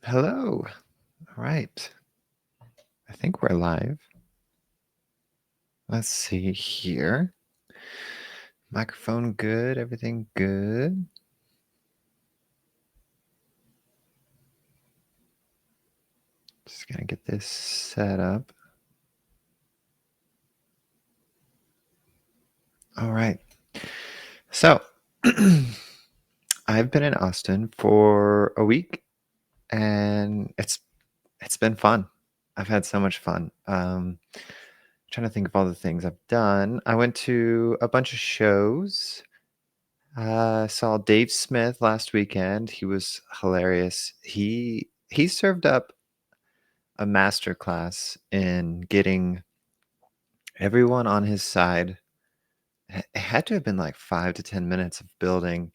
Hello. All right. I think we're live. Let's see here. Microphone good. Everything good. Just going to get this set up. All right. So, I've been in Austin for a week and it's been fun. I've had so much fun. Trying to think of all the things I've done. I went to a bunch of shows. Saw Dave Smith last weekend. He was hilarious. He served up a master class in getting everyone on his side. It had to have been like 5 to 10 minutes of building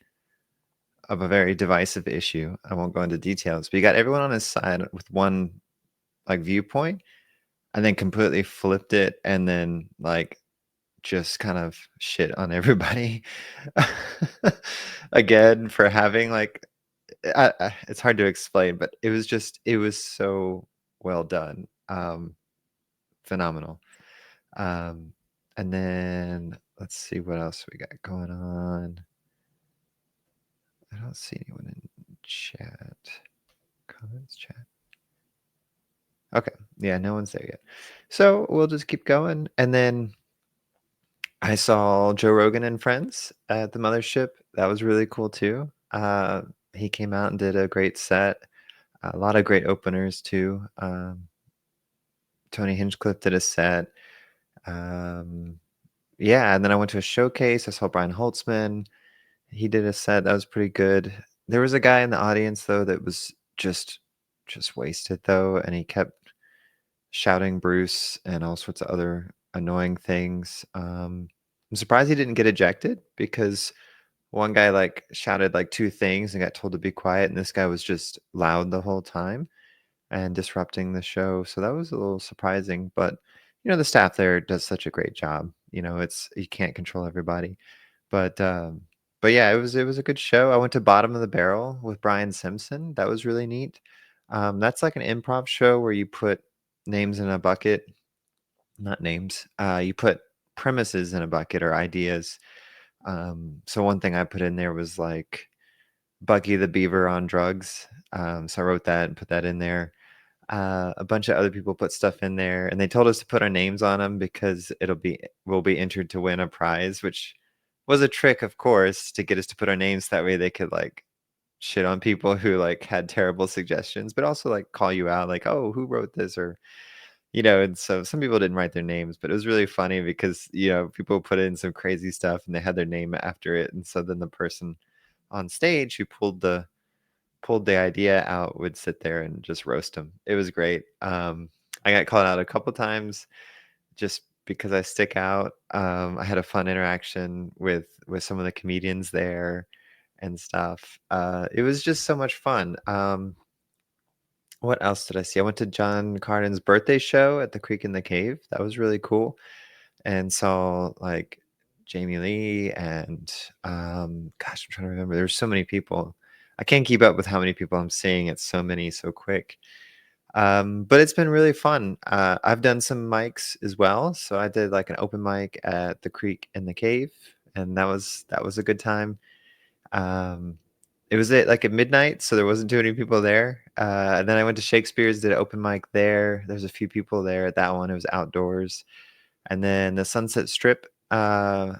of a very divisive issue. I won't go into details, but he got everyone on his side with one like viewpoint and then completely flipped it and then like just kind of shit on everybody again for having like it's hard to explain, but it was so well done. Phenomenal. Um, and then let's see what else we got going on. I don't see anyone in chat. Comments chat. Okay. Yeah, no one's there yet. So we'll just keep going. And then I saw Joe Rogan and Friends at the Mothership. That was really cool too. He came out and did a great set. A lot of great openers too. Tony Hinchcliffe did a set. Yeah, and then I went to a showcase. I saw Brian Holtzman. He did a set that was pretty good. There was a guy in the audience though that was just wasted though, and he kept shouting Bruce and all sorts of other annoying things. I'm surprised he didn't get ejected because one guy like shouted like two things and got told to be quiet, and this guy was just loud the whole time and disrupting the show. So that was a little surprising, but the staff there does such a great job. It's you can't control everybody. But yeah, it was a good show. I went to Bottom of the Barrel with Brian Simpson. That was really neat. That's like an improv show where you put names in a bucket, not names. You put premises in a bucket or ideas. So one thing I put in there was like Bucky the Beaver on drugs. So I wrote that and put that in there. A bunch of other people put stuff in there, and they told us to put our names on them because we'll be entered to win a prize, which was a trick, of course, to get us to put our names. That way, they could like shit on people who like had terrible suggestions, but also like call you out, like, "Oh, who wrote this?" or And so some people didn't write their names, but it was really funny because people put in some crazy stuff and they had their name after it, and so then the person on stage who pulled the idea out would sit there and just roast them. It was great. I got called out a couple times just because I stick out. I had a fun interaction with some of the comedians there and stuff. It was just so much fun. What else did I see? I went to John Carden's birthday show at the Creek in the Cave. That was really cool. And saw like Jamie Lee and gosh, I'm trying to remember. There's so many people. I can't keep up with how many people I'm seeing. It's so many so quick. But it's been really fun. I've done some mics as well. So I did like an open mic at the Creek in the Cave, and that was a good time. Um, it was at midnight, so there wasn't too many people there. And then I went to Shakespeare's, did an open mic there. There's a few people there at that one. It was outdoors. And then the Sunset Strip, I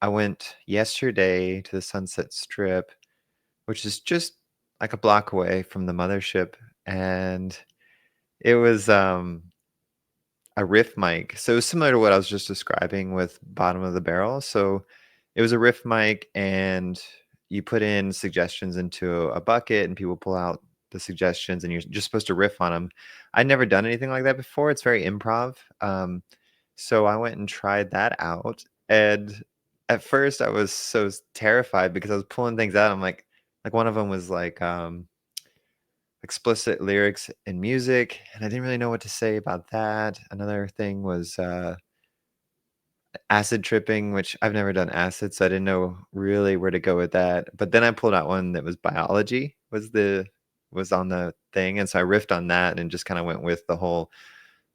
went yesterday to the Sunset Strip, which is just like a block away from the Mothership, and it was a riff mic. So it was similar to what I was just describing with Bottom of the Barrel. So it was a riff mic, and you put in suggestions into a bucket, and people pull out the suggestions, and you're just supposed to riff on them. I'd never done anything like that before. It's very improv. So I went and tried that out. And at first I was so terrified because I was pulling things out. I'm like one of them was like explicit lyrics in music, and I didn't really know what to say about that. Another thing was acid tripping, which I've never done acid, so I didn't know really where to go with that. But then I pulled out one that was biology was the was on the thing, and so I riffed on that and just kinda went with the whole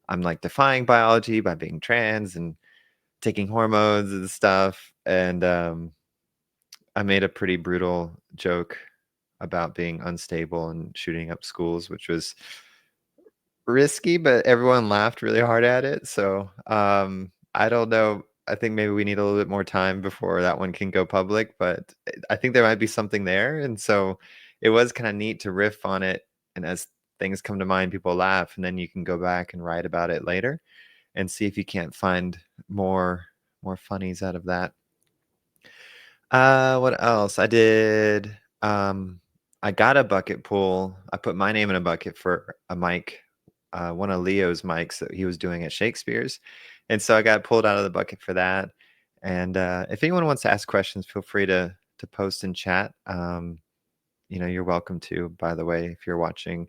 I'm, like, defying biology by being trans and taking hormones and stuff, and, I made a pretty brutal joke about being unstable and shooting up schools, which was risky, but everyone laughed really hard at it, so, I don't know. I think maybe we need a little bit more time before that one can go public, but I think there might be something there, and so it was kinda neat to riff on it, and as things come to mind, people laugh, and then you can go back and write about it later and see if you can't find more more funnies out of that. What else? I got a bucket pool. I put my name in a bucket for a mic, one of Leo's mics that he was doing at Shakespeare's, and so I got pulled out of the bucket for that. And if anyone wants to ask questions, feel free to post in chat. You're welcome to. By the way, if you're watching,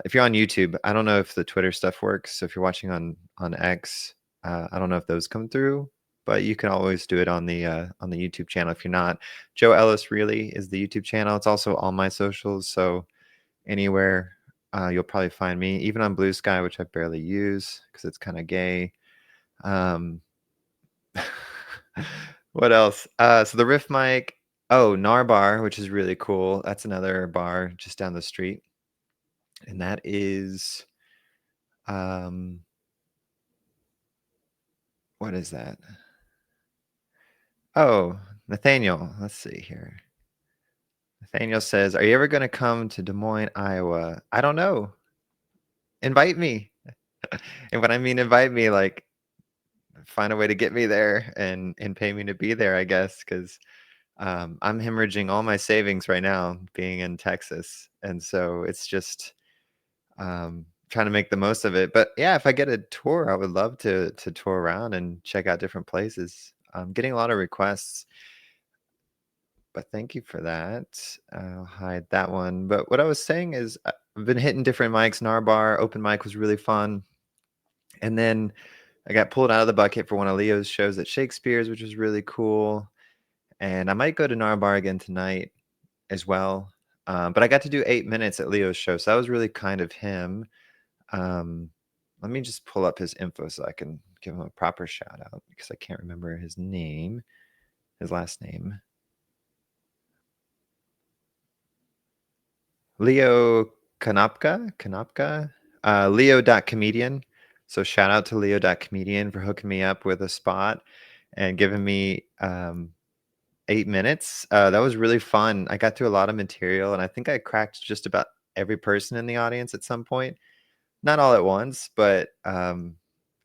if you're on YouTube, I don't know if the Twitter stuff works. So if you're watching on X, I don't know if those come through, but you can always do it on the YouTube channel. If you're not, Joe Ellis really is the YouTube channel. It's also all my socials, so anywhere you'll probably find me, even on Blue Sky, which I barely use because it's kind of gay. Um, what else? So the Riff mic. Oh, Nar Bar, which is really cool. That's another bar just down the street, and that is um what is that? Oh, Nathaniel. Let's see here. Nathaniel says, "Are you ever going to come to Des Moines, Iowa?" I don't know. Invite me. And when I mean invite me, like find a way to get me there and pay me to be there, I guess, because I'm hemorrhaging all my savings right now being in Texas, and so it's just trying to make the most of it. But yeah, if I get a tour, I would love to tour around and check out different places. I'm getting a lot of requests, but thank you for that. I'll hide that one. But what I was saying is I've been hitting different mics. Narbar open mic was really fun. And then I got pulled out of the bucket for one of Leo's shows at Shakespeare's, which was really cool. And I might go to Narbar again tonight as well. But I got to do 8 minutes at Leo's show. So that was really kind of him. Um, Let me just pull up his info so I can give him a proper shout out because I can't remember his name, his last name. Leo Kanopka, Leo.comedian. So shout out to Leo.comedian for hooking me up with a spot and giving me 8 minutes. That was really fun. I got through a lot of material and I think I cracked just about every person in the audience at some point. Not all at once, but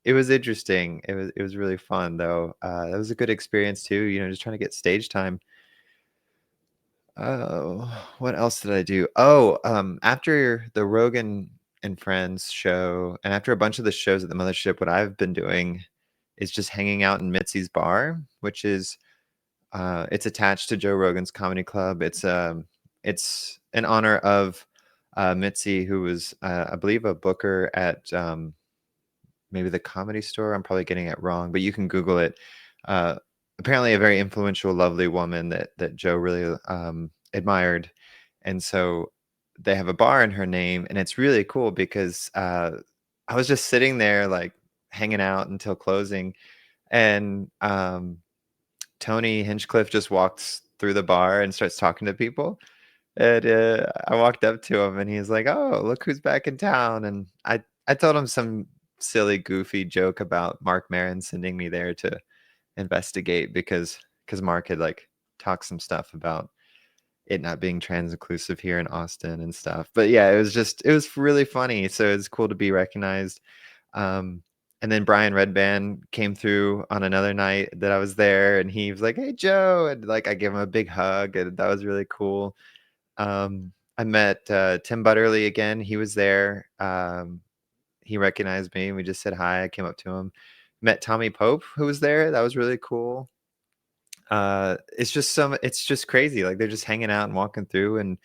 it was interesting. It was really fun though. That was a good experience too, just trying to get stage time. Oh, what else did I do? Oh, after the Rogan and Friends show, and after a bunch of the shows at the Mothership, what I've been doing is just hanging out in Mitzi's bar, which is it's attached to Joe Rogan's comedy club. It's in honor of Mitzi, who was I believe a booker at maybe the Comedy Store. I'm probably getting it wrong, but you can Google it. Uh, Apparently, a very influential, lovely woman that Joe really admired, and so they have a bar in her name, and it's really cool because I was just sitting there like hanging out until closing, and Tony Hinchcliffe just walks through the bar and starts talking to people. And I walked up to him and he's like, "Oh, look who's back in town." And I told him some silly, goofy joke about Mark Maron sending me there to investigate because Mark had like talked some stuff about it not being trans inclusive here in Austin and stuff. But yeah, it was really funny. So it's cool to be recognized. Um, and then Brian Redband came through on another night that I was there and he was like, "Hey Joe," and like I gave him a big hug and that was really cool. I met Tim Butterly again. He was there. He recognized me and we just said hi. I came up to him. Met Tommy Pope, who was there. That was really cool. It's just crazy. Like they're just hanging out and walking through and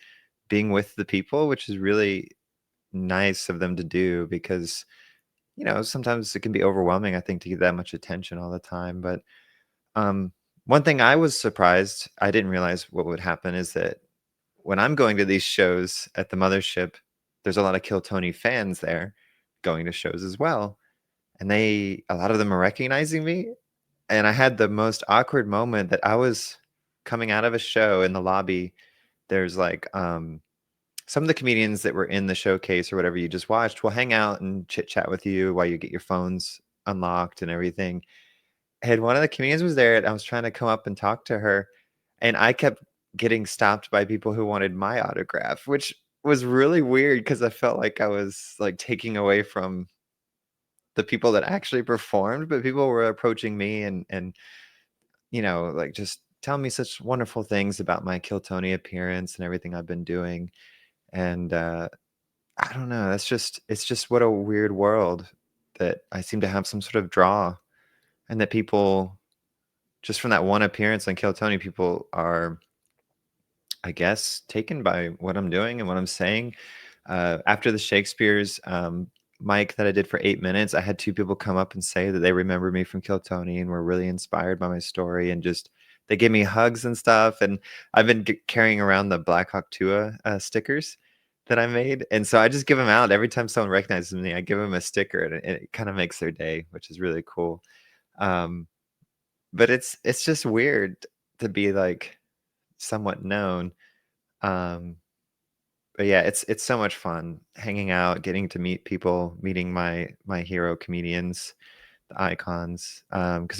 being with the people, which is really nice of them to do because sometimes it can be overwhelming, I think, to get that much attention all the time. But um, one thing I was surprised, I didn't realize what would happen is that when I'm going to these shows at the Mothership, there's a lot of Kill Tony fans there going to shows as well, and a lot of them are recognizing me, and I had the most awkward moment that I was coming out of a show in the lobby. There's, like, some of the comedians that were in the showcase or whatever you just watched will hang out and chit chat with you while you get your phones unlocked and everything. And one of the comedians was there, and I was trying to come up and talk to her, and I kept getting stopped by people who wanted my autograph, which was really weird because I felt like I was, like, taking away from the people that actually performed, but people were approaching me and, like, just telling me such wonderful things about my Kill Tony appearance and everything I've been doing, and, I don't know, it's just what a weird world that I seem to have some sort of draw, and that people just from that one appearance on Kill Tony, people are, I guess, taken by what I'm doing and what I'm saying. After the Shakespeare's mic that I did for 8 minutes, I had 2 people come up and say that they remember me from Kill Tony and were really inspired by my story and just they gave me hugs and stuff. And I've been carrying around the Black Hawk Tua stickers that I made, and so I just give them out every time someone recognizes me. I give them a sticker, and it kind of makes their day, which is really cool. Um, but it's just weird to be like somewhat known. Um, but yeah, it's so much fun hanging out, getting to meet people, meeting my hero comedians, the icons, because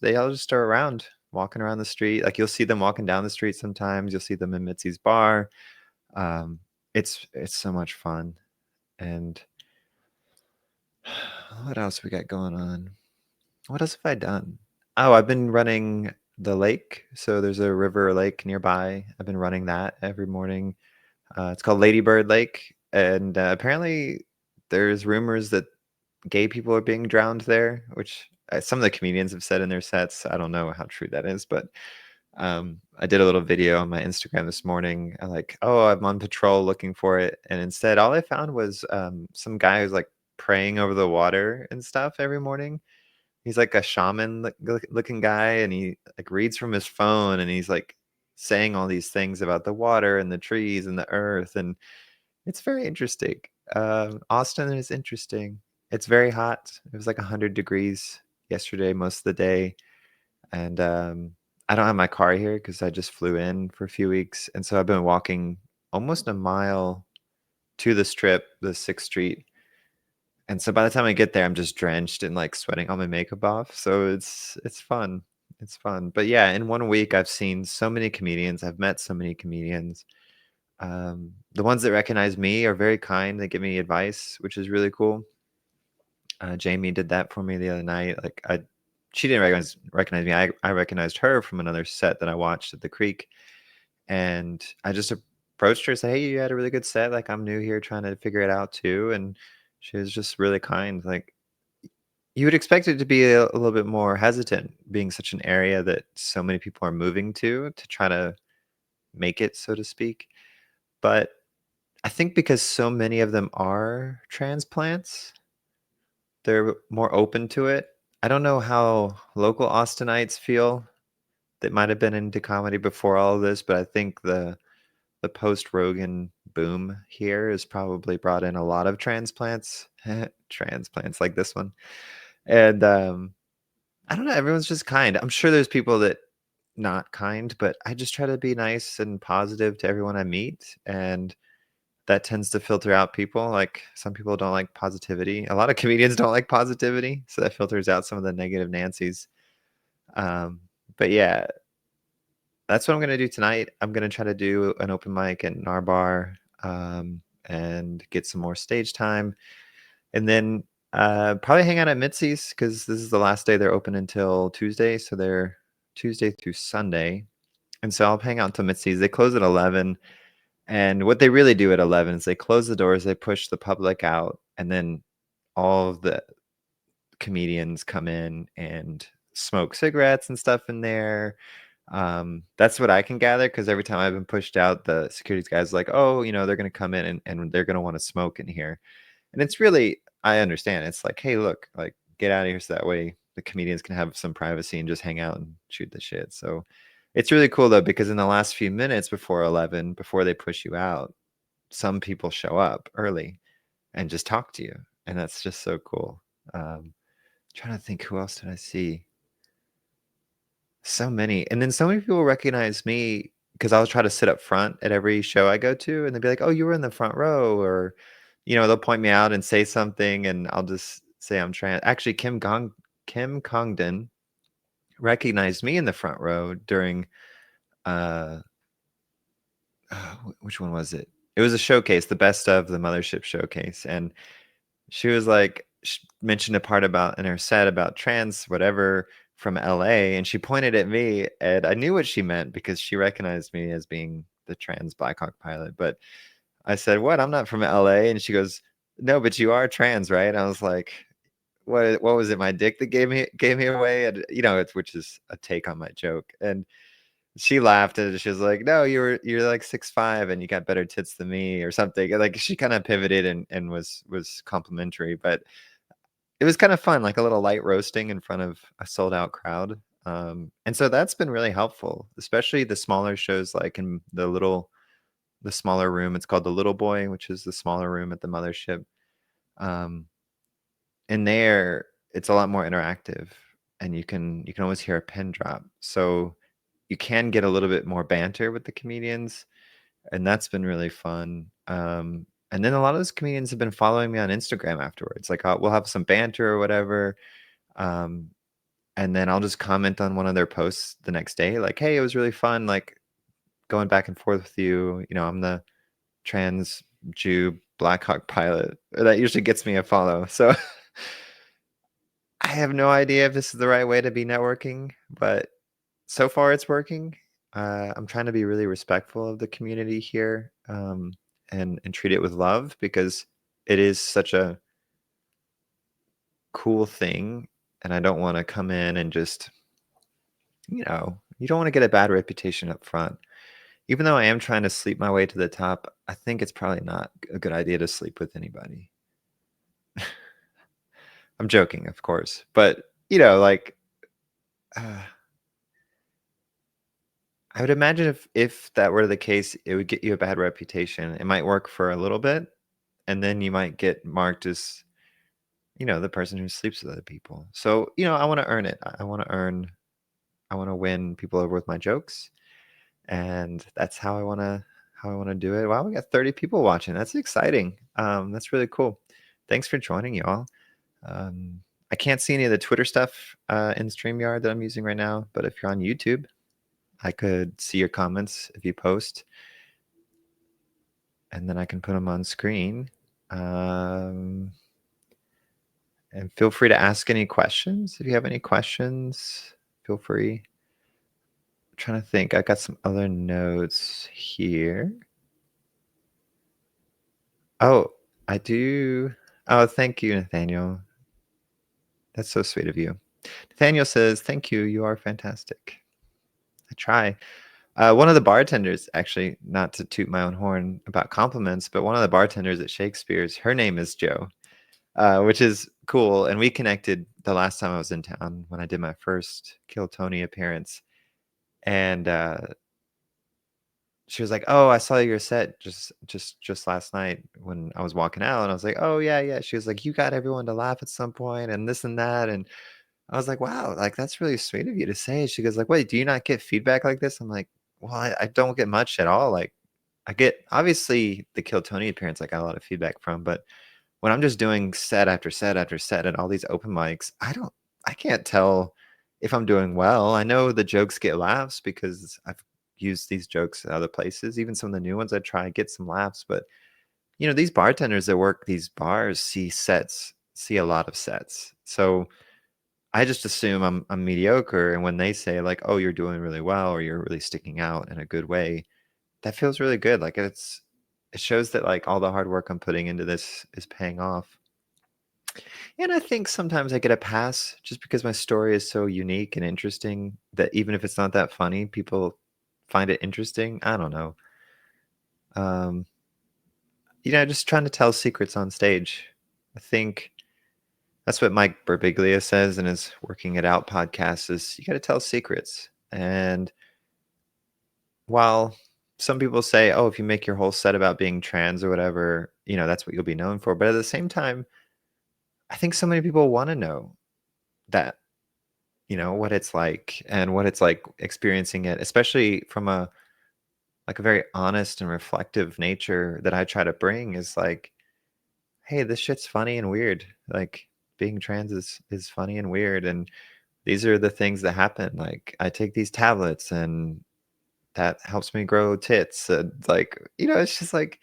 they all just are around, walking around the street. Like, you'll see them walking down the street sometimes, you'll see them in Mitzi's bar. Um, it's so much fun, and what else we got going on? What else have I done? Oh, I've been running the lake, so there's a river or lake nearby. I've been running that every morning. It's called Ladybird Lake, and apparently there's rumors that gay people are being drowned there, which some of the comedians have said in their sets. I don't know how true that is, but I did a little video on my Instagram this morning. Like, oh, I'm on patrol looking for it, and instead, all I found was some guy who's like praying over the water and stuff every morning. He's like a shaman looking guy, and he like reads from his phone, and he's like saying all these things about the water and the trees and the earth, and it's very interesting. Austin is interesting. It's very hot. It was like 100 degrees yesterday most of the day, and I don't have my car here because I just flew in for a few weeks, and so I've been walking almost a mile to the strip, the Sixth Street, and so by the time I get there, I'm just drenched and, like, sweating all my makeup off, so it's fun. It's fun. But, yeah, in 1 week, I've seen so many comedians, I've met so many comedians. The ones that recognize me are very kind, they give me advice, which is really cool. Jamie did that for me the other night, like, I she didn't recognize me, I recognized her from another set that I watched at the Creek, and I just approached her and said, "Hey, you had a really good set, like, I'm new here trying to figure it out too," and she was just really kind, like, you would expect it to be a little bit more hesitant being such an area that so many people are moving to try to make it, so to speak, but I think because so many of them are transplants, they're more open to it. I don't know how local Austinites feel that might have been into comedy before all of this, but I think the post Rogan boom here has probably brought in a lot of transplants, transplants like this one. And I don't know, everyone's just kind. I'm sure there's people that not kind, but I just try to be nice and positive to everyone I meet, and that tends to filter out people. Like, some people don't like positivity. A lot of comedians don't like positivity, so that filters out some of the negative Nancys. Um, but yeah, that's what I'm gonna do tonight. I'm gonna try to do an open mic at Narbar, and get some more stage time, and then probably hang out at Mitzi's because this is the last day they're open until Tuesday, so they're Tuesday through Sunday, and so I'll hang out until Mitzi's. They close at 11. And what they really do at 11 is they close the doors, they push the public out, and then all of the comedians come in and smoke cigarettes and stuff in there. That's what I can gather because every time I've been pushed out, the securities guys are like, oh, they're going to come in and they're going to want to smoke in here. And it's really, I understand. It's like, hey, look, like, get out of here so that way the comedians can have some privacy and just hang out and shoot the shit. So It's really cool though, because in the last few minutes before 11, before they push you out, some people show up early and just talk to you, and that's just so cool. Trying to think, who else did I see? So many, and then so many people recognize me because 'cause I'll try to sit up front at every show I go to, and they'll be like, "Oh, you were in the front row," or, they'll point me out and say something, and I'll just say I'm trans. Actually, Kim Congdon recognized me in the front row during, uh, which one was it? It was a showcase, the best of the Mothership showcase, and she was like, mentioned a part about in her set about trans whatever from LA, and she pointed at me, and I knew what she meant because she recognized me as being the trans Black Hawk pilot. But I said, "What? I'm not from LA." And she goes, "No, but you are trans, right?" And I was like, What was it? My dick that gave me away?" And which is a take on my joke. And she laughed and she was like, "No, you're like 6'5" and you got better tits than me or something." Like she kind of pivoted and was complimentary, but it was kind of fun, like a little light roasting in front of a sold out crowd. And so that's been really helpful, especially the smaller shows, like in the smaller room. It's called the Little Boy, which is the smaller room at the Mothership. Um, in there, it's a lot more interactive, and you can always hear a pin drop. So you can get a little bit more banter with the comedians, and that's been really fun. And then a lot of those comedians have been following me on Instagram afterwards. Like we'll have some banter or whatever, um, and then I'll just comment on one of their posts the next day, like, "Hey, it was really fun, like going back and forth with you. I'm the trans Jew Black Hawk pilot." That usually gets me a follow. So I have no idea if this is the right way to be networking, but so far it's working. I'm trying to be really respectful of the community here, and treat it with love because it is such a cool thing, and I don't want to come in and just, you don't want to get a bad reputation up front. Even though I am trying to sleep my way to the top, I think it's probably not a good idea to sleep with anybody. I'm joking, of course, but like, uh, I would imagine if that were the case, it would get you a bad reputation. It might work for a little bit, and then you might get marked as, the person who sleeps with other people. So, I want to earn it. I want to win people over with my jokes, and that's how I want to do it. Wow, we got 30 people watching. That's exciting. That's really cool. Thanks for joining, y'all. Um, I can't see any of the Twitter stuff in StreamYard that I'm using right now, but if you're on YouTube, I could see your comments if you post, and then I can put them on screen. Um, and feel free to ask any questions. If you have any questions, feel free. I'm trying to think. I got some other notes here. Oh, I do. Oh, thank you, Nathaniel. That's so sweet of you. Nathaniel says, "Thank you. You are fantastic." I try. One of the bartenders, actually, not to toot my own horn about compliments, but one of the bartenders at Shakespeare's, her name is Joe, which is cool. And we connected the last time I was in town when I did my first Kill Tony appearance. And she was like, "Oh, I saw your set just last night when I was walking out." And I was like, "Oh yeah, yeah." She was like, "You got everyone to laugh at some point, and this and that." And I was like, "Wow, like that's really sweet of you to say." She goes like, "Wait, do you not get feedback like this?" I'm like, "Well, I don't get much at all. Like, I get obviously the Kill Tony appearance I got a lot of feedback from, but when I'm just doing set after set after set at all these open mics, I can't tell if I'm doing well. I know the jokes get laughs because I've used these jokes at other places. Even some of the new ones I try get some laughs, but these bartenders that work these bars see a lot of sets. So I just assume I'm mediocre, and when they say like, "Oh, you're doing really well," or "You're really sticking out in a good way," that feels really good. Like it shows that like all the hard work I'm putting into this is paying off. And I think sometimes I get a pass just because my story is so unique and interesting that even if it's not that funny, people find it interesting. I don't know. Um, just trying to tell secrets on stage. I think that's what Mike Birbiglia says in his Working It Out podcast is you got to tell secrets. And while some people say, "Oh, if you make your whole set about being trans or whatever, that's what you'll be known for." But at the same time, I think so many people wanna know that, what it's like and what it's like experiencing it, especially from a very honest and reflective nature that I try to bring is like, "Hey, this shit's funny and weird." Like, being trans is funny and weird, and these are the things that happen. Like, I take these tablets and that helps me grow tits, and, like, it's just like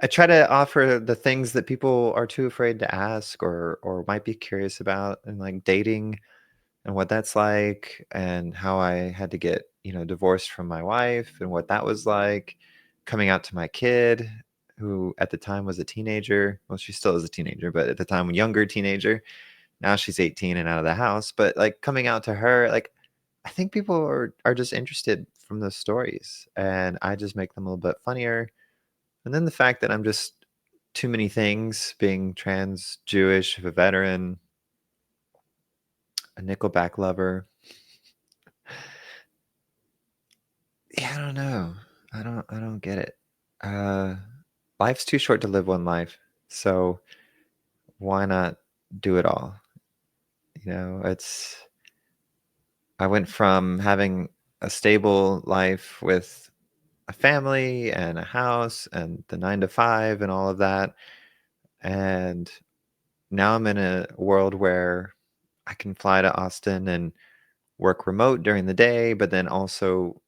I try to offer the things that people are too afraid to ask or might be curious about, and, like, dating and what that's like, and how I had to get, divorced from my wife and what that was like, coming out to my kid, who at the time was a teenager. Well, she still is a teenager, but at the time, a younger teenager. Now she's 18 and out of the house, but, like, coming out to her, like, I think people are just interested from those stories, and I just make them a little bit funnier. And then the fact that I'm just too many things, being trans, Jewish, a veteran, a Nickelback lover. Yeah, I don't know. I don't get it. Uh, Life's too short to live one life, so why not do it all? It's I went from having a stable life with a family and a house and the 9 to 5 and all of that, and now I'm in a world where I can fly to Austin and work remote during the day, but then also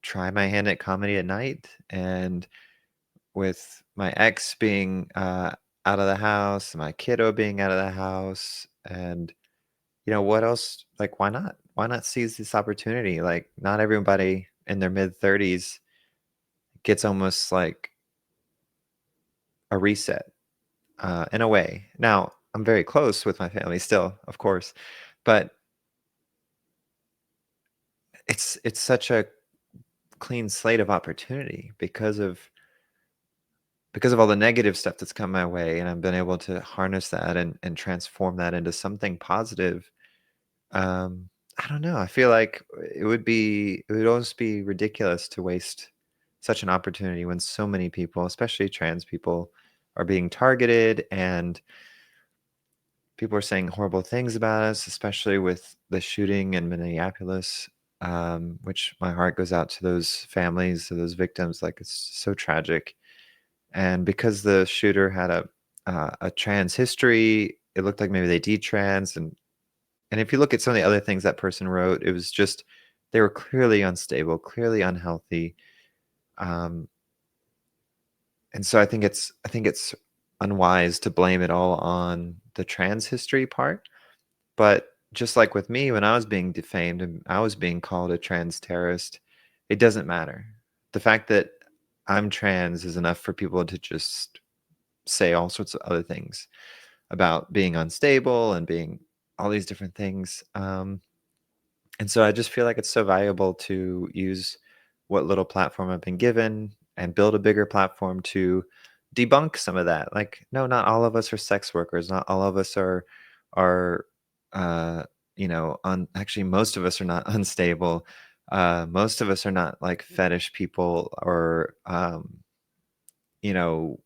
try my hand at comedy at night. And with my ex being out of the house, my kiddo being out of the house, and what else? Like, why not? Why not seize this opportunity? Like, not everybody in their mid 30s gets almost like a reset in a way. Now, I'm very close with my family still, of course, but it's such a clean slate of opportunity because of all the negative stuff that's come my way, and I've been able to harness that and transform that into something positive. Um, I don't know. I feel like it would almost be ridiculous to waste such an opportunity when so many people, especially trans people, are being targeted and people are saying horrible things about us, especially with the shooting in Minneapolis. Which my heart goes out to those families, to those victims. Like, it's so tragic. And because the shooter had a trans history, it looked like maybe they detrans, and if you look at some of the other things that person wrote, it was just they were clearly unstable, clearly unhealthy. Um, and so I think it's unwise to blame it all on the trans history part. But just like with me, when I was being defamed and I was being called a trans terrorist, it doesn't matter. The fact that I'm trans is enough for people to just say all sorts of other things about being unstable and being all these different things. And so I just feel like it's so valuable to use what little platform I've been given and build a bigger platform to debunk some of that. Like, no, not all of us are sex workers. Not all of us are uh, actually most of us are not unstable. Most of us are not like fetish people or you know,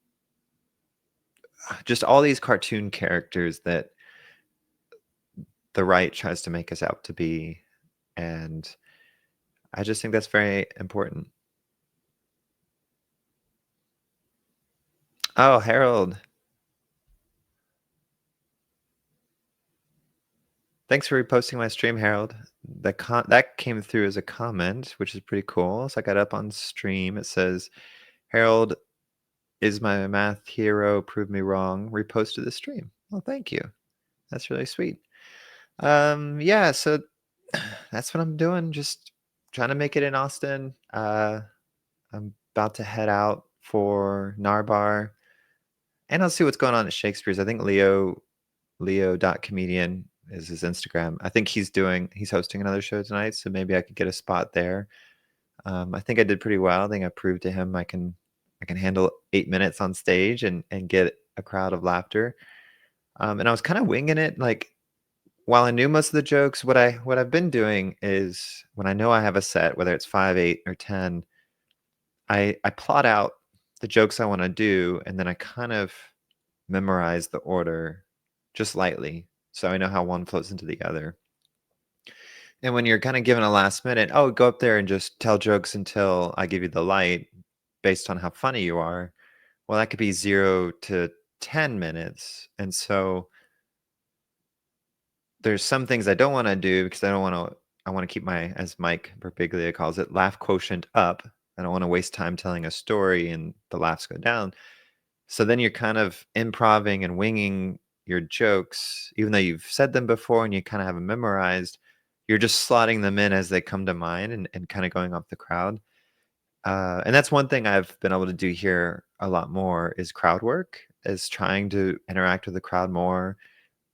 just all these cartoon characters that the right tries to make us out to be. And I just think that's very important. Oh, Harold, thanks for reposting my stream, Harold. That came through as a comment, which is pretty cool. So I got up on stream. It says, Harold is my math hero. Prove me wrong. Reposted the stream. Well, thank you. That's really sweet. Yeah, so that's what I'm doing. Just trying to make it in Austin. I'm about to head out for Narbar, and I'll see what's going on at Shakespeare's. I think Leo.comedian is his Instagram. I think he's hosting another show tonight, so maybe I could get a spot there. I think I did pretty well. I think I proved to him I can handle 8 minutes on stage and get a crowd of laughter. And I was kind of winging it. Like, while I knew most of the jokes, what I've been doing is when I know I have a set, whether it's 5, 8, or 10, I plot out the jokes I wanna do, and then I kind of memorize the order just lightly, so I know how one flows into the other. And when you're kinda given a last minute, "Oh, go up there and just tell jokes until I give you the light based on how funny you are." Well, that could be 0 to 10 minutes, and so there's some things I don't wanna do because I wanna keep my, as Mike Birbiglia calls it, laugh quotient up. I don't wanna waste time telling a story and the laughs go down. So then you're kind of improving and winging your jokes, even though you've said them before and you kinda have them memorized, you're just slotting them in as they come to mind and kinda going off the crowd. And that's one thing I've been able to do here a lot more is crowd work, is trying to interact with the crowd more.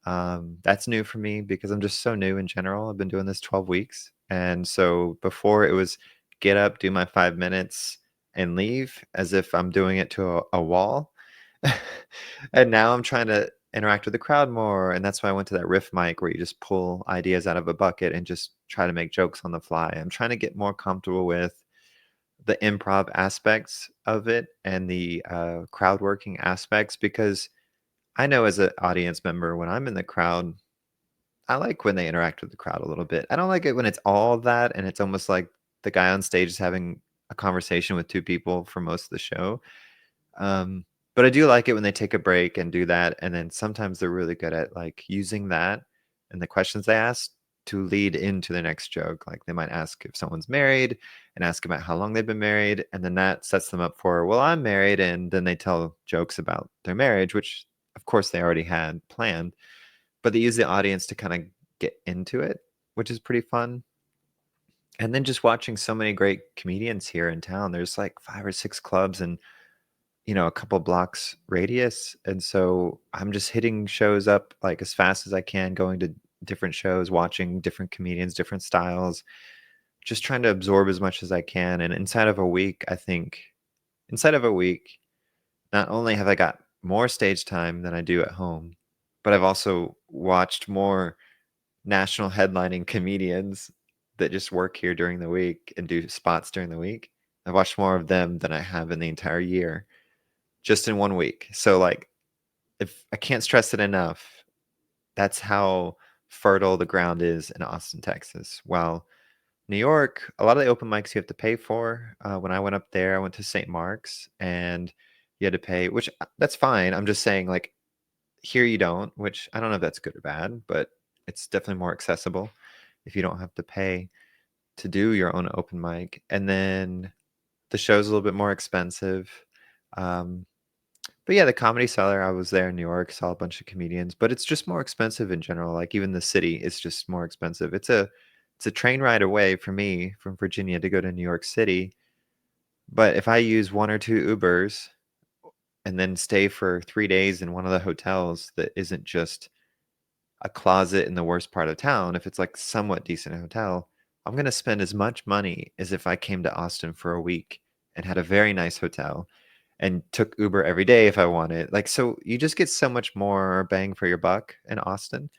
That's new for me because I'm just so new in general. I've been doing this 12 weeks. And so before it was get up, do my 5 minutes, and leave as if I'm doing it to a wall. And now I'm trying to interact with the crowd more. And that's why I went to that riff mic where you just pull ideas out of a bucket and just try to make jokes on the fly. I'm trying to get more comfortable with the improv aspects of it and the crowd working aspects because I know as an audience member, when I'm in the crowd, I like when they interact with the crowd a little bit. I don't like it when it's all that and it's almost like the guy on stage is having a conversation with two people for most of the show. Um, but I do like it when they take a break and do that, and then sometimes they're really good at, like, using that and the questions they ask to lead into the next joke. Like, they might ask if someone's married and ask about how long they've been married, and then that sets them up for, "Well, I'm married," and then they tell jokes about their marriage, which, of course, they already had planned, but they use the audience to kinda get into it, which is pretty fun. And then just watching so many great comedians here in town. There's, like, 5 or 6 clubs and a couple blocks radius, and so I'm just hitting shows up, like, as fast as I can, going to different shows, watching different comedians, different styles, just trying to absorb as much as I can, and inside of a week, not only have I got more stage time than I do at home, but I've also watched more national headlining comedians that just work here during the week and do spots during the week. I've watched more of them than I have in the entire year, just in 1 week. So, like, if I can't stress it enough, that's how fertile the ground is in Austin, Texas. While New York, a lot of the open mics you have to pay for. When I went up there, I went to St. Mark's and you had to pay, which that's fine. I'm just saying, like, here you don't, which I don't know if that's good or bad, but it's definitely more accessible if you don't have to pay to do your own open mic. And then the show's a little bit more expensive. Um, But yeah, the Comedy Cellar, I was there in New York, saw a bunch of comedians, but it's just more expensive in general. Like even the city is just more expensive. It's a train ride away for me from Virginia to go to New York City. But if I use one or two Ubers and then stay for 3 days in one of the hotels that isn't just a closet in the worst part of town, if it's like somewhat decent hotel, I'm gonna spend as much money as if I came to Austin for a week and had a very nice hotel and took Uber every day if I wanted. Like, so you just get so much more bang for your buck in Austin.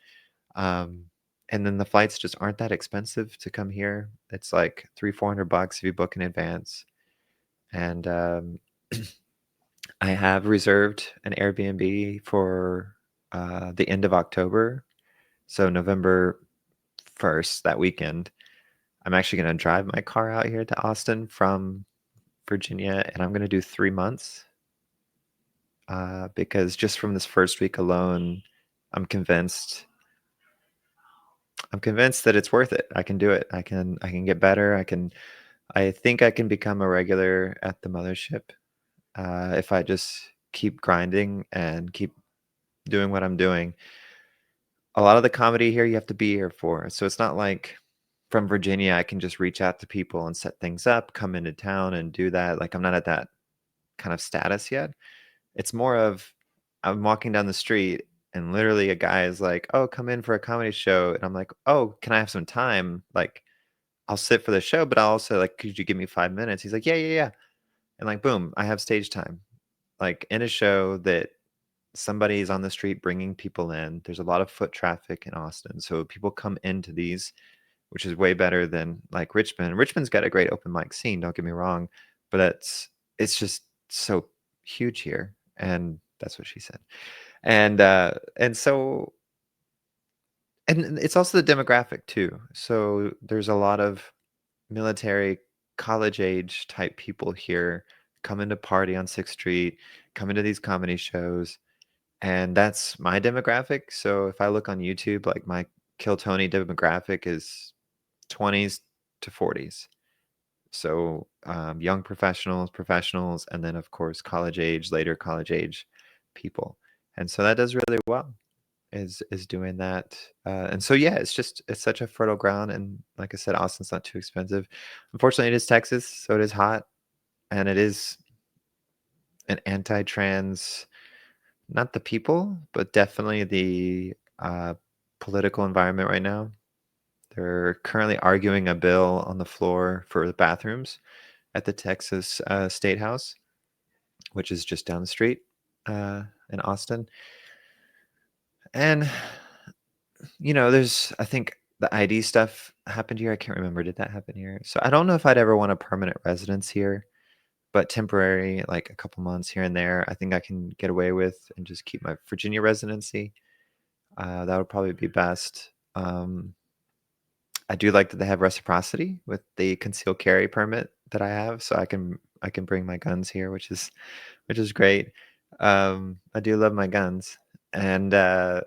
Um, and then the flights just aren't that expensive to come here. It's like 300-400 bucks if you book in advance. And I have reserved an Airbnb for the end of October. So November 1st, that weekend, I'm actually going to drive my car out here to Austin from Virginia, and I'm going to do 3 months because just from this first week alone, I'm convinced I'm convinced that it's worth it. I can do it. I can get better. I think I can become a regular at the Mothership if I just keep grinding and keep doing what I'm doing. A lot of the comedy here you have to be here for. So it's not like from Virginia I can just reach out to people and set things up, come into town and do that. Like I'm not at that kind of status yet. It's more of I'm walking down the street and literally a guy is like, "Oh, come in for a comedy show." And I'm like, "Oh, can I have some time? Like, I'll sit for the show, but I'll also like, could you give me 5 minutes?" He's like, "Yeah, yeah, yeah." And like, boom, I have stage time, like in a show that somebody's on the street bringing people in. There's a lot of foot traffic in Austin, so people come into these, which is way better than like Richmond. Richmond's got a great open mic scene, don't get me wrong, but it's just so huge here, and that's what she said. And so and it's also the demographic too. So there's a lot of military, college age type people here coming to party on 6th Street, coming to these comedy shows, and that's my demographic. So if I look on YouTube, like my Kill Tony demographic is 20s to 40s. So young professionals, and then of course college age, later college age people. And so that does really well is doing that. And so yeah, it's such a fertile ground. And like I said, Austin's not too expensive. Unfortunately, it is Texas, so it is hot, and it is an anti-trans, not the people, but definitely the political environment right now. They're currently arguing a bill on the floor for the bathrooms at the Texas State House, which is just down the street in Austin. And there's, I think the ID stuff happened here. I can't remember. Did that happen here? So I don't know if I'd ever want a permanent residence here, but temporary, like a couple months here and there, I think I can get away with and just keep my Virginia residency. That would probably be best. I do like that they have reciprocity with the concealed carry permit that I have, so I can bring my guns here, which is great. I do love my guns, and there's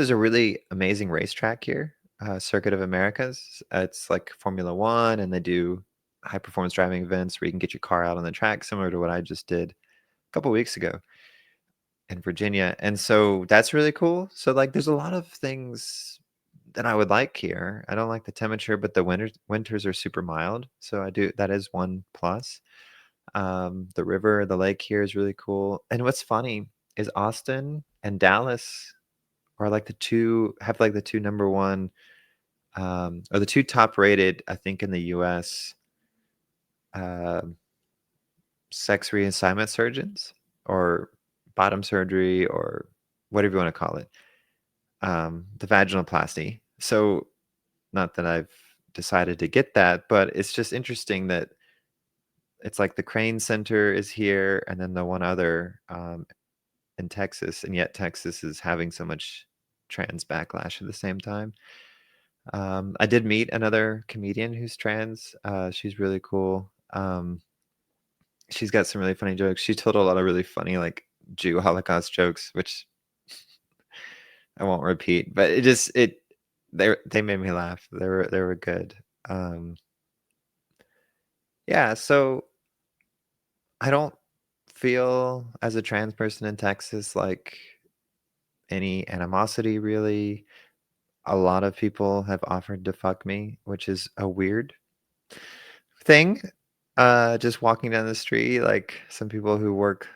a really amazing racetrack here, Circuit of Americas. It's like Formula One, and they do high performance driving events where you can get your car out on the track, similar to what I just did a couple weeks ago in Virginia. And so that's really cool. So like, there's a lot of things that I would like here. I don't like the temperature, but the winters are super mild. So that is one plus. The lake here is really cool. And what's funny is Austin and Dallas are like the two number one, or the two top rated, I think, in the US, uh, sex reassignment surgeons, or bottom surgery, or whatever you want to call it, the vaginoplasty. So not that I've decided to get that, but it's just interesting that it's like the Crane Center is here, and then the one other in Texas, and yet Texas is having so much trans backlash at the same time. I did meet another comedian who's trans. She's really cool. She's got some really funny jokes. She told a lot of really funny, like, Jew Holocaust jokes, which I won't repeat, but they made me laugh. They were good. Yeah, so I don't feel, as a trans person in Texas, like any animosity really. A lot of people have offered to fuck me, which is a weird thing. Just walking down the street, like some people who work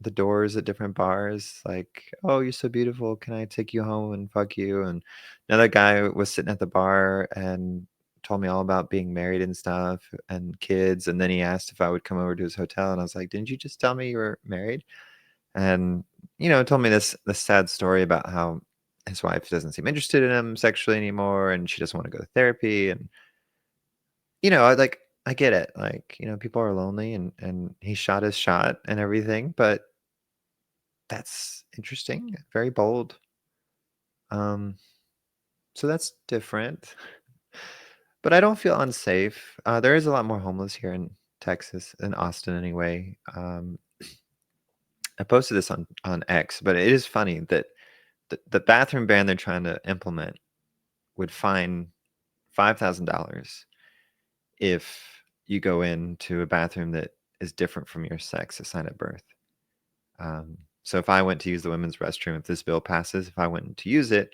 the doors at different bars, like, "Oh, you're so beautiful. Can I take you home and fuck you?" And another guy was sitting at the bar and told me all about being married and stuff and kids. And then he asked if I would come over to his hotel, and I was like, "Didn't you just tell me you were married?" And told me this sad story about how his wife doesn't seem interested in him sexually anymore, and she doesn't want to go to therapy. And I get it. Like, people are lonely, and he shot his shot and everything, but that's interesting, very bold. Um, so that's different. But I don't feel unsafe. There is a lot more homeless here in Texas, in Austin anyway. I posted this on X, but it is funny that the bathroom ban they're trying to implement would fine $5,000 if you go into a bathroom that is different from your sex assigned at birth. So if I went to use the women's restroom, if this bill passes, if I went to use it,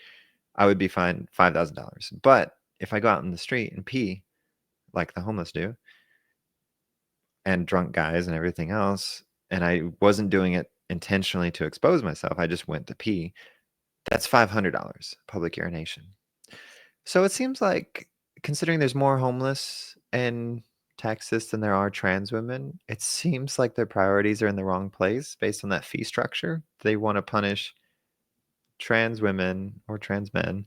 I would be fined $5,000. But if I go out in the street and pee, like the homeless do, and drunk guys and everything else, and I wasn't doing it intentionally to expose myself, I just went to pee, that's $500 public urination. So it seems like, considering there's more homeless and Texas than there are trans women. It seems like their priorities are in the wrong place based on that fee structure. They want to punish trans women or trans men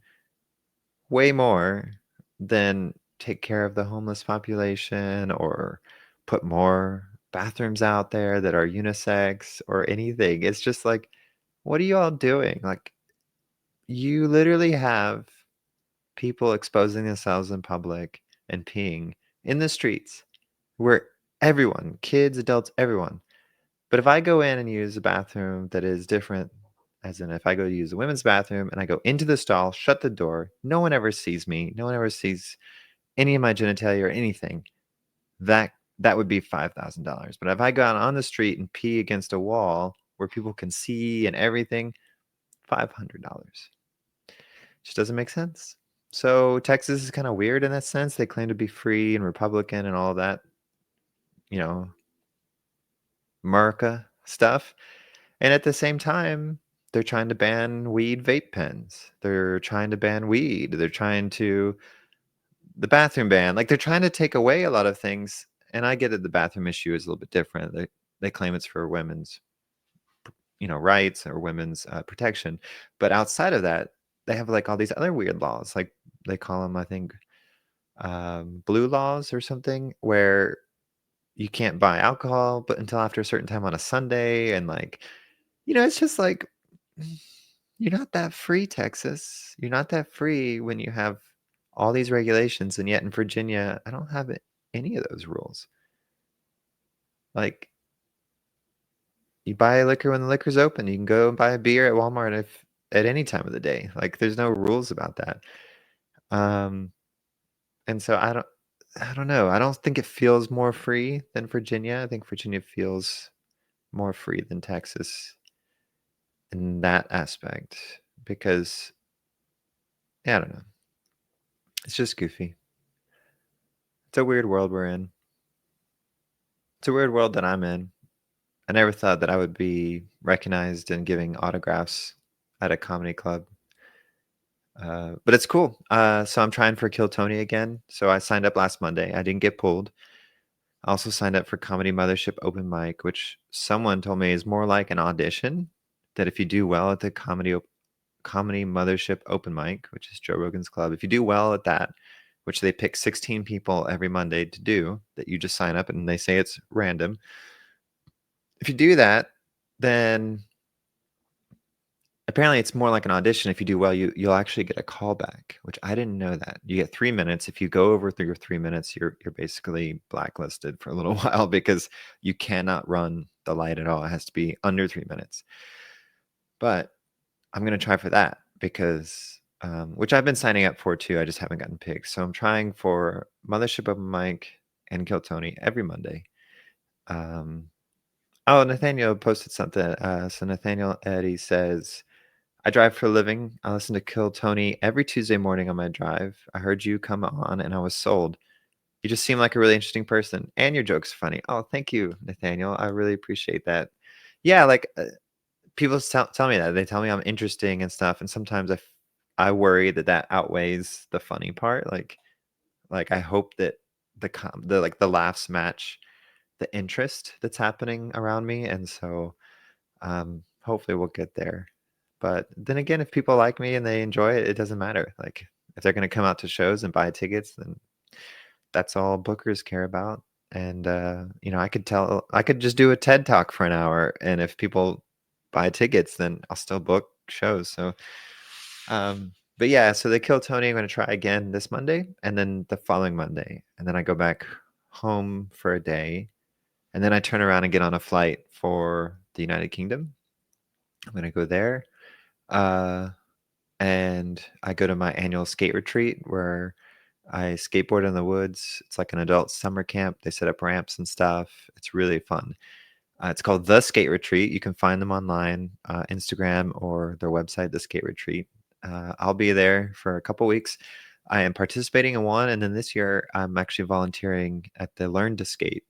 way more than take care of the homeless population or put more bathrooms out there that are unisex or anything. It's just like, what are you all doing? Like, you literally have people exposing themselves in public and peeing in the streets where everyone, kids, adults, everyone. But if I go in and use a bathroom that is different, as in if I go to use a women's bathroom and I go into the stall, shut the door, no one ever sees me, no one ever sees any of my genitalia or anything, that that would be $5,000. But if I go out on the street and pee against a wall where people can see and everything, $500. Just doesn't make sense. So Texas is kind of weird in that sense. They claim to be free and Republican and all that, you know, America stuff. And at the same time, they're trying to ban weed vape pens. They're trying to ban weed. They're trying to the bathroom ban. Like they're trying to take away a lot of things. And I get that the bathroom issue is a little bit different. They claim it's for women's, rights or women's protection. But outside of that, they have like all these other weird laws. Like they call them, I think, blue laws or something, where you can't buy alcohol, but until after a certain time on a Sunday, and like, it's just like you're not that free, Texas. You're not that free when you have all these regulations, and yet in Virginia, I don't have any of those rules. Like, you buy liquor when the liquor's open. You can go and buy a beer at Walmart if at any time of the day. Like, there's no rules about that. And so I don't know. I don't think it feels more free than Virginia. I think Virginia feels more free than Texas in that aspect because, yeah, I don't know. It's just goofy. It's a weird world we're in. It's a weird world that I'm in. I never thought that I would be recognized and giving autographs at a comedy club. But it's cool. So I'm trying for Kill Tony again. So I signed up last Monday. I didn't get pulled. I also signed up for Comedy Mothership open mic, which someone told me is more like an audition. That if you do well at the Comedy Mothership open mic, which is Joe Rogan's club, if you do well at that, which they pick 16 people every Monday to do, that you just sign up and they say it's random. If you do that, then apparently it's more like an audition. If you do well, you'll actually get a callback, which I didn't know that. You get 3 minutes. If you go over through your 3 minutes, you're basically blacklisted for a little while because you cannot run the light at all. It has to be under 3 minutes. But I'm gonna try for that because which I've been signing up for too. I just haven't gotten picked. So I'm trying for Mothership Open Mic and Kill Tony every Monday. Oh, Nathaniel posted something. So Nathaniel Eddy says, I drive for a living. I listen to Kill Tony every Tuesday morning on my drive. I heard you come on and I was sold. You just seem like a really interesting person and your jokes are funny. Oh, thank you, Nathaniel. I really appreciate that. Yeah, like people tell me that. They tell me I'm interesting and stuff. And sometimes I worry that outweighs the funny part. Like I hope that the laughs match the interest that's happening around me. And so hopefully we'll get there. But then again, if people like me and they enjoy it, it doesn't matter. Like if they're going to come out to shows and buy tickets, then that's all bookers care about. And I could just do a TED talk for an hour, and if people buy tickets, then I'll still book shows. So, but yeah, so they Kill Tony. I'm going to try again this Monday, and then the following Monday, and then I go back home for a day, and then I turn around and get on a flight for the United Kingdom. I'm going to go there. And I go to my annual skate retreat where I skateboard in the woods. It's like an adult summer camp. They set up ramps and stuff. It's really fun. It's called The Skate Retreat. You can find them online, Instagram or their website, The Skate Retreat. I'll be there for a couple weeks. I am participating in one, and then this year I'm actually volunteering at the Learn to Skate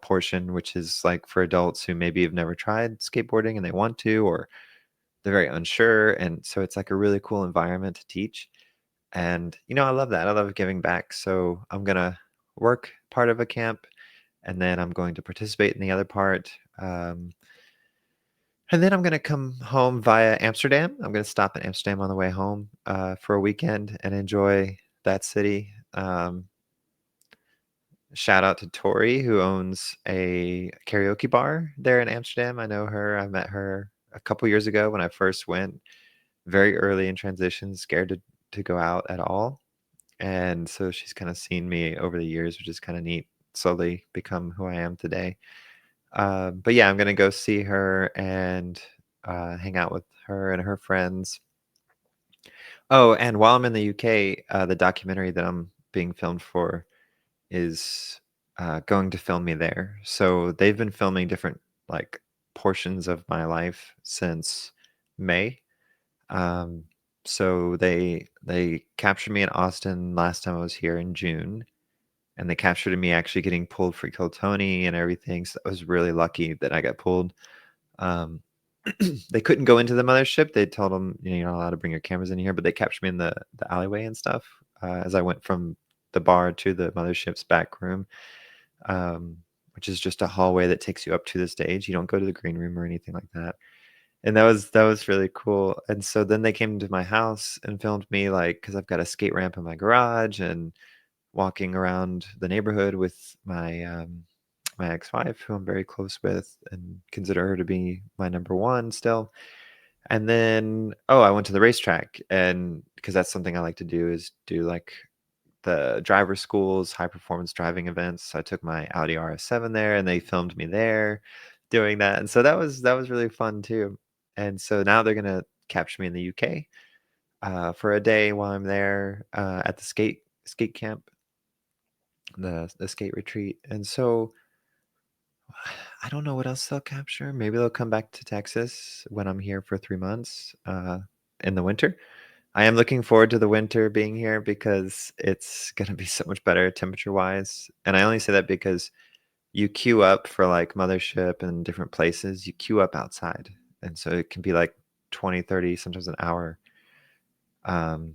portion, which is like for adults who maybe have never tried skateboarding and they want to, or they're very unsure. And so it's like a really cool environment to teach. And, I love that. I love giving back. So I'm going to work part of a camp, and then I'm going to participate in the other part. Um, and then I'm gonna come home via Amsterdam. I'm gonna stop in Amsterdam on the way home for a weekend and enjoy that city. Shout out to Tori, who owns a karaoke bar there in Amsterdam. I know her. I met her a couple years ago when I first went, very early in transition, scared to go out at all. And so she's kind of seen me over the years, which is kind of neat, slowly become who I am today. But yeah, I'm gonna go see her and hang out with her and her friends. Oh, and while I'm in the UK, the documentary that I'm being filmed for is going to film me there. So they've been filming different like portions of my life since May. Um, so they captured me in Austin last time I was here in June, and they captured me actually getting pulled for Kill Tony and everything. So I was really lucky that I got pulled. Um, they couldn't go into the mothership. They told them, you know, you're not allowed to bring your cameras in here, but they captured me in the alleyway and stuff as I went from the bar to the mothership's back room, um, which is just a hallway that takes you up to the stage. You don't go to the green room or anything like that. And that was really cool. And so then they came to my house and filmed me, like, because I've got a skate ramp in my garage and walking around the neighborhood with my ex-wife, who I'm very close with and consider her to be my number one still. And then, oh, I went to the racetrack, and because that's something I like to do, is do like the driver schools, high performance driving events. So I took my Audi RS7 there, and they filmed me there doing that. And so that was really fun too. And so now they're gonna capture me in the UK for a day while I'm there at the skate camp, the skate retreat. And so I don't know what else they'll capture. Maybe they'll come back to Texas when I'm here for 3 months in the winter. I am looking forward to the winter being here because it's gonna be so much better temperature-wise, and I only say that because you queue up for, like, Mothership and different places, you queue up outside, and so it can be, like, 20, 30, sometimes an hour, um,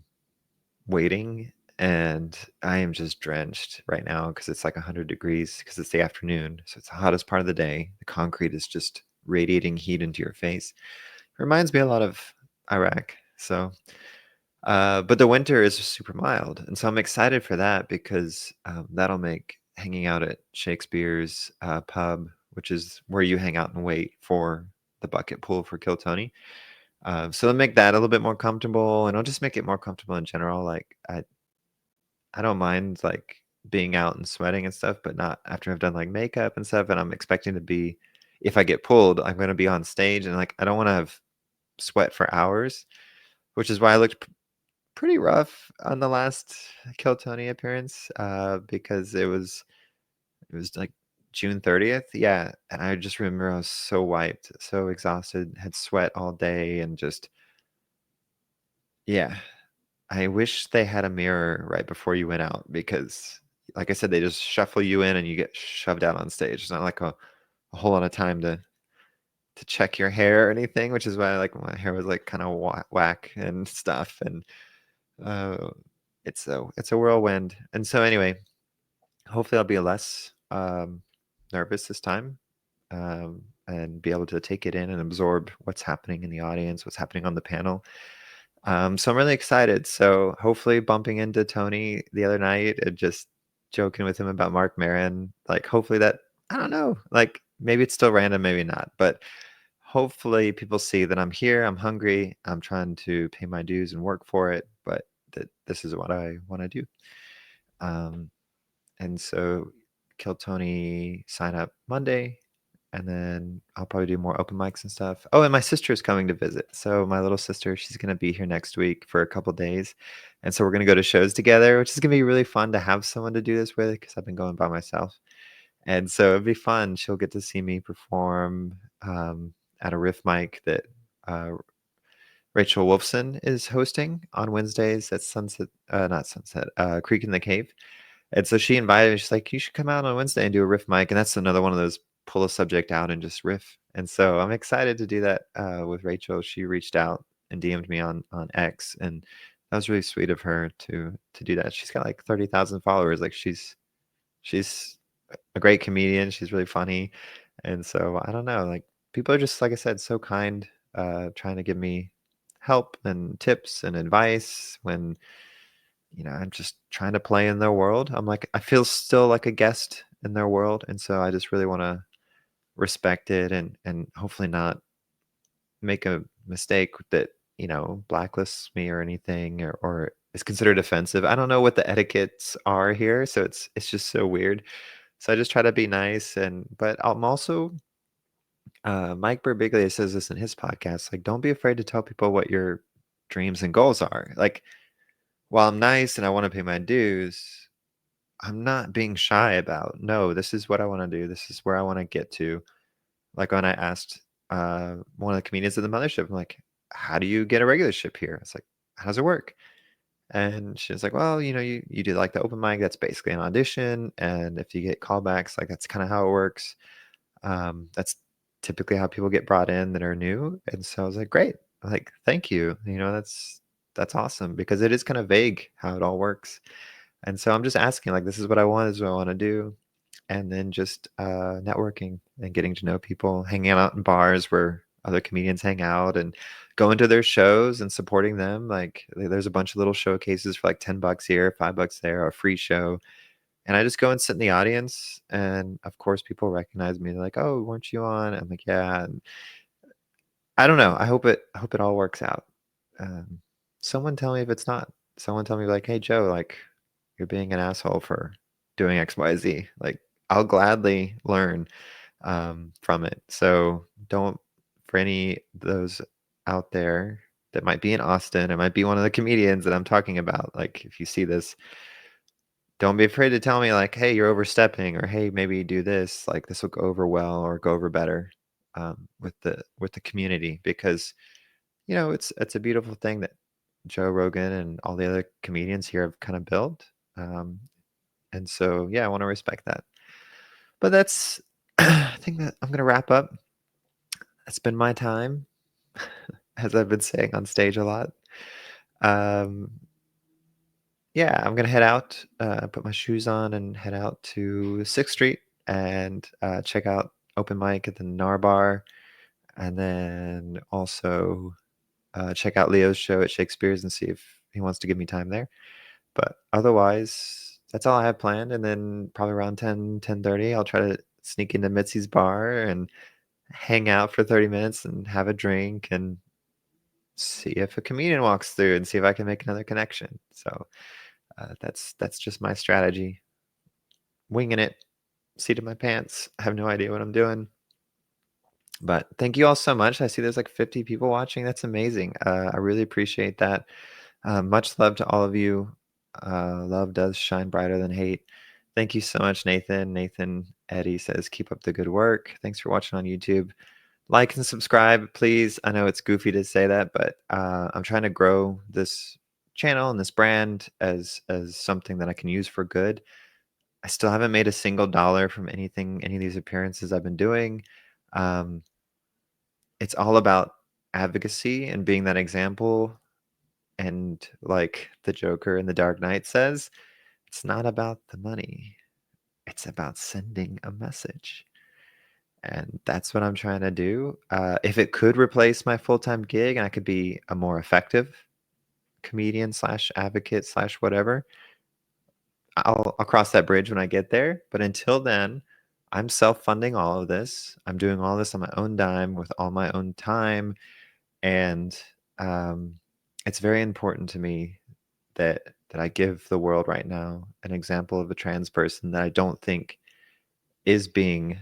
waiting, and I am just drenched right now because it's, like, 100 degrees because it's the afternoon, so it's the hottest part of the day. The concrete is just radiating heat into your face. Reminds me a lot of Iraq, so but the winter is super mild, and so I'm excited for that because that'll make hanging out at Shakespeare's pub, which is where you hang out and wait for the bucket pool for Kill Tony. So it'll make that a little bit more comfortable, and I'll just make it more comfortable in general. Like I don't mind like being out and sweating and stuff, but not after I've done like makeup and stuff. And I'm expecting to be, if I get pulled, I'm going to be on stage, and like I don't want to have sweat for hours, which is why I looked pretty rough on the last Kill Tony appearance, because it was like June 30th. Yeah, and I just remember I was so wiped, so exhausted, had sweat all day, and just yeah. I wish they had a mirror right before you went out because, like I said, they just shuffle you in and you get shoved out on stage. It's not like a whole lot of time to check your hair or anything, which is why like my hair was like kind of whack and stuff. And uh, it's a whirlwind. And so anyway, hopefully I'll be less nervous this time, and be able to take it in and absorb what's happening in the audience, what's happening on the panel. So I'm really excited. So hopefully bumping into Tony the other night and just joking with him about Mark Maron, like hopefully that, I don't know, like maybe it's still random, maybe not, but hopefully people see that I'm here, I'm hungry, I'm trying to pay my dues and work for it, but that this is what I want to do. Um, and so Kill Tony sign up Monday, and then I'll probably do more open mics and stuff. Oh, and my sister is coming to visit. So my little sister, she's gonna be here next week for a couple days, and so we're gonna go to shows together, which is gonna be really fun to have someone to do this with because I've been going by myself. And so it'd be fun. She'll get to see me perform at a riff mic that uh, Rachel Wolfson is hosting on Wednesdays at Sunset, not Sunset, Creek in the Cave. And so she invited me. She's like, "You should come out on Wednesday and do a riff mic." And that's another one of those pull a subject out and just riff. And so I'm excited to do that with Rachel. She reached out and DM'd me on X, and that was really sweet of her to do that. She's got like 30,000 followers. Like She's a great comedian. She's really funny. And so I don't know, like people are just like I said, so kind, trying to give me help and tips and advice when, I'm just trying to play in their world. I'm like I feel still like a guest in their world. And so I just really want to respect it and hopefully not make a mistake that, blacklists me or anything or is considered offensive. I don't know what the etiquettes are here, so it's just so weird. So I just try to be nice but I'm also Mike Birbiglia says this in his podcast, like don't be afraid to tell people what your dreams and goals are. Like while I'm nice and I want to pay my dues, I'm not being shy about, no, this is what I want to do. This is where I want to get to. Like when I asked one of the comedians at the Mothership, I'm like, how do you get a regular ship here? It's like, how does it work? And she was like, well, you do like the open mic, that's basically an audition. And if you get callbacks, like that's kind of how it works. That's typically how people get brought in that are new. And so I was like, great. Like, thank you. That's awesome because it is kind of vague how it all works. And so I'm just asking, like, this is what I want, this is what I want to do. And then just networking and getting to know people, hanging out in bars where other comedians hang out and going to their shows and supporting them. Like there's a bunch of little showcases for like $10 here, $5 there, a free show. And I just go and sit in the audience. And of course people recognize me. They're like, oh, weren't you on? I'm like, yeah. And I don't know. I hope it all works out. Um, Someone tell me if it's not. Someone tell me like, hey Joe, like you're being an asshole for doing XYZ. Like I'll gladly learn from it. So don't for any of those out there that might be in Austin, it might be one of the comedians that I'm talking about. Like if you see this, don't be afraid to tell me like, hey, you're overstepping, or hey, maybe do this. Like this will go over well or go over better with the community because it's a beautiful thing that Joe Rogan and all the other comedians here have kind of built. Um, and so, yeah, I want to respect that. But that's, I think that I'm going to wrap up. That's been my time, as I've been saying on stage a lot. Um, yeah, I'm going to head out, put my shoes on, and head out to 6th Street and check out open mic at the Nar Bar. And then also check out Leo's show at Shakespeare's and see if he wants to give me time there. But otherwise, that's all I have planned. And then probably around 10:30, I'll try to sneak into Mitzi's bar and hang out for 30 minutes and have a drink and see if a comedian walks through and see if I can make another connection. So that's just my strategy. Winging it, seat of my pants. I have no idea what I'm doing. But thank you all so much. I see there's like 50 people watching. That's amazing. I really appreciate that. Much love to all of you. Love does shine brighter than hate. Thank you so much, Nathan. Nathan Eddie says, keep up the good work. Thanks for watching on YouTube. Like and subscribe, please. I know it's goofy to say that, but I'm trying to grow this channel and this brand as something that I can use for good. I still haven't made a single dollar from any of these appearances I've been doing. Um, it's all about advocacy and being that example. And like the Joker in The Dark Knight says, it's not about the money. It's about sending a message. And that's what I'm trying to do. If it could replace my full-time gig and I could be a more effective comedian slash advocate slash whatever, I'll cross that bridge when I get there. But until then, I'm self-funding all of this. I'm doing all this on my own dime with all my own time. And um, it's very important to me that I give the world right now an example of a trans person that I don't think is being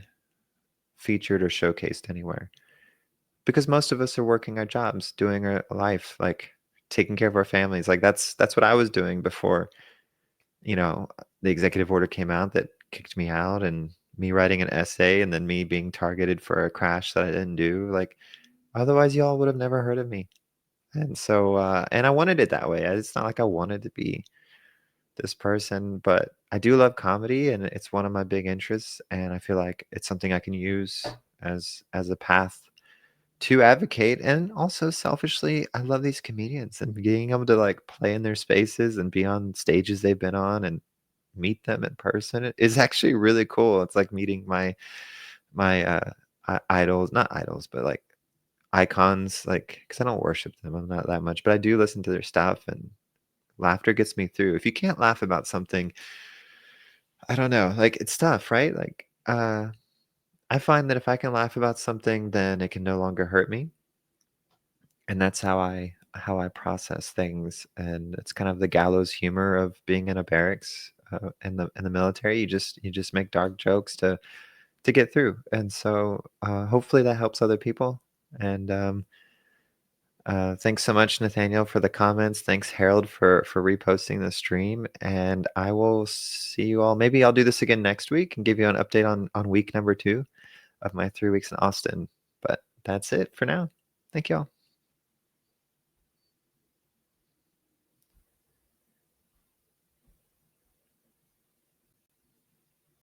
featured or showcased anywhere. Because most of us are working our jobs, doing our life, like taking care of our families. Like that's what I was doing before, the executive order came out that kicked me out and me writing an essay and then me being targeted for a crash that I didn't do. Like otherwise y'all would have never heard of me. And so and I wanted it that way. It's not like I wanted to be this person, but I do love comedy and it's one of my big interests, and I feel like it's something I can use as a path to advocate. And also selfishly, I love these comedians and being able to like play in their spaces and be on stages they've been on and meet them in person is actually really cool. It's like meeting my idols, not idols, but like icons, like because I don't worship them. I'm not that much, but I do listen to their stuff, and laughter gets me through. If you can't laugh about something, I don't know, like it's tough, right? Like I find that if I can laugh about something, then it can no longer hurt me, and that's how I process things. And it's kind of the gallows humor of being in a barracks in the military. You just make dark jokes to get through, and so hopefully that helps other people. And thanks so much, Nathaniel, for the comments. Thanks, Harold, for reposting the stream. And I will see you all. Maybe I'll do this again next week and give you an update on week number 2 of my 3 weeks in Austin. But that's it for now. Thank you all.